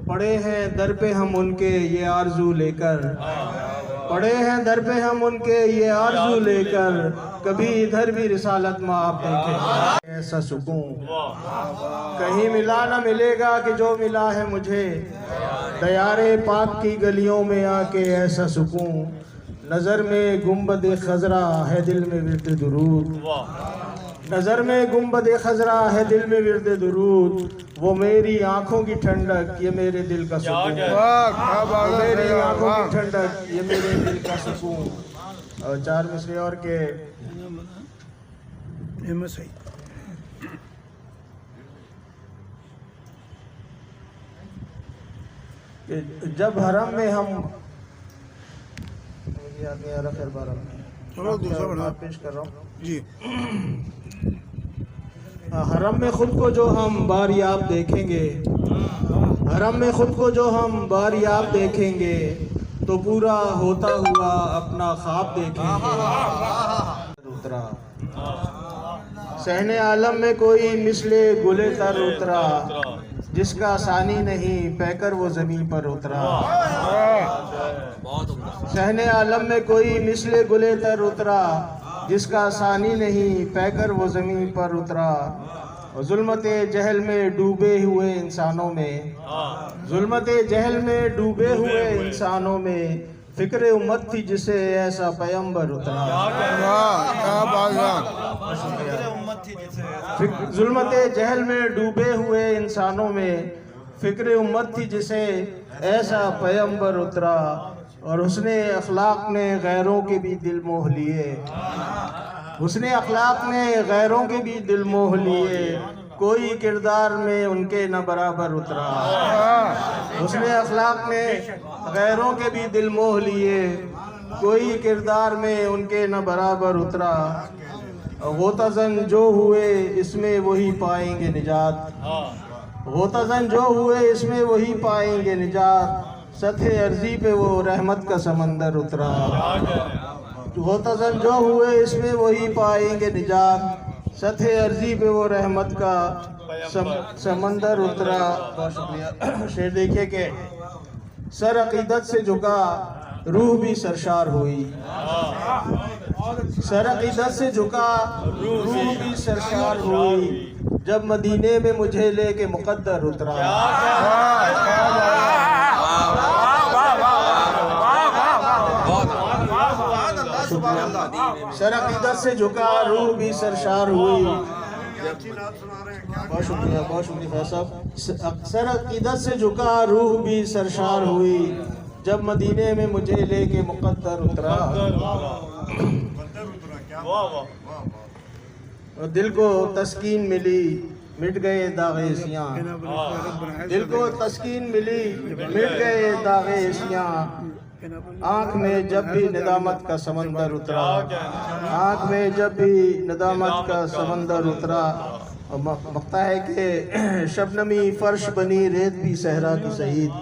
पड़े हैं दर पे हम उनके ये आरजू लेकर, पड़े हैं दर पे हम उनके ये आरजू लेकर, कभी इधर भी रिसालत में आप देखें ऐसा सुकून कहीं मिला ना मिलेगा कि जो मिला है मुझे, दयारे पाक की गलियों में आके ऐसा सुकून, नज़र में गुंबद खजरा है दिल में विर्द दुरूद, नज़र में गुंबद खजरा है दिल में विर्द दुरूद, वो मेरी आंखों की ठंडक ये मेरे दिल का सुकून, वो मेरी आंखों की ठंडक ये मेरे दिल का सुकून। और चार मिसरे और के जब हरम में हम पेश कर रहा हूँ जी, हरम में खुद को जो हम बारियाब देखेंगे, हरम में खुद को जो हम बारियाब देखेंगे, तो पूरा होता हुआ अपना ख्वाब देखेंगे। उतरा सहने आलम में कोई मिसले गुले तर उतरा, जिसका सानी नहीं पैकर वो ज़मीन पर उतरा। सहने आलम में कोई मिसले गुले तर उतरा, जिसका सानी नहीं पैकर वो ज़मीन पर उतरा। जुल्मते जहल में डूबे हुए इंसानों में, जुल्मते जहल में डूबे हुए इंसानों में, फिक्र उम्मत थी जिसे ऐसा पैगंबर उतरा। जुल्मते जहल में डूबे हुए इंसानों में, फिक्र उम्मत थी जिसे ऐसा पैगंबर उतरा। और हुस्ने अखलाक ने गैरों के भी दिल मोह लिए, हुस्ने अखलाक ने गैरों के भी दिल मोह लिए, कोई किरदार में उनके न बराबर उतरा। हुस्ने अखलाक ने गैरों के भी दिल मोह लिए, कोई किरदार में उनके न बराबर उतरा। गोताज़न जो हुए इसमें वही पाएंगे निजात, गोताज़न जो हुए इसमें वही पाएंगे निजात, सतह अर्जी पे वो रहमत का समंदर उतरा। गोताज़न जो हुए इसमें वही पाएंगे निजात, सतह अर्जी पे वो रहमत का समंदर उतरा। बहुत शुक्रिया। शेर देखिए कि सर अकीदत से झुका रूह भी सरशार हुई, सर अकीदत से झुका रूह भी सरशार हुई, जब मदीने में मुझे लेके मुकद्दर उतरा। सर अकीदत से झुका रूह भी सरशार हुई। बहुत शुक्रिया, बहुत शुक्रिया साहब। सर अकीदत से झुका रूह भी सरशार हुई, जब मदीने में मुझे लेके मुकद्दर उतरा। दिल को तस्कीन मिली मिट गए दागे सियां, दिल को तस्कीन मिली मिट गए दागे सियां, आँख में जब भी निदामत का समंदर उतरा, आँख में जब भी निदामत का समंदर उतरा। मकता है कि शबनमी फर्श बनी रेत भी सहरा की शहीद।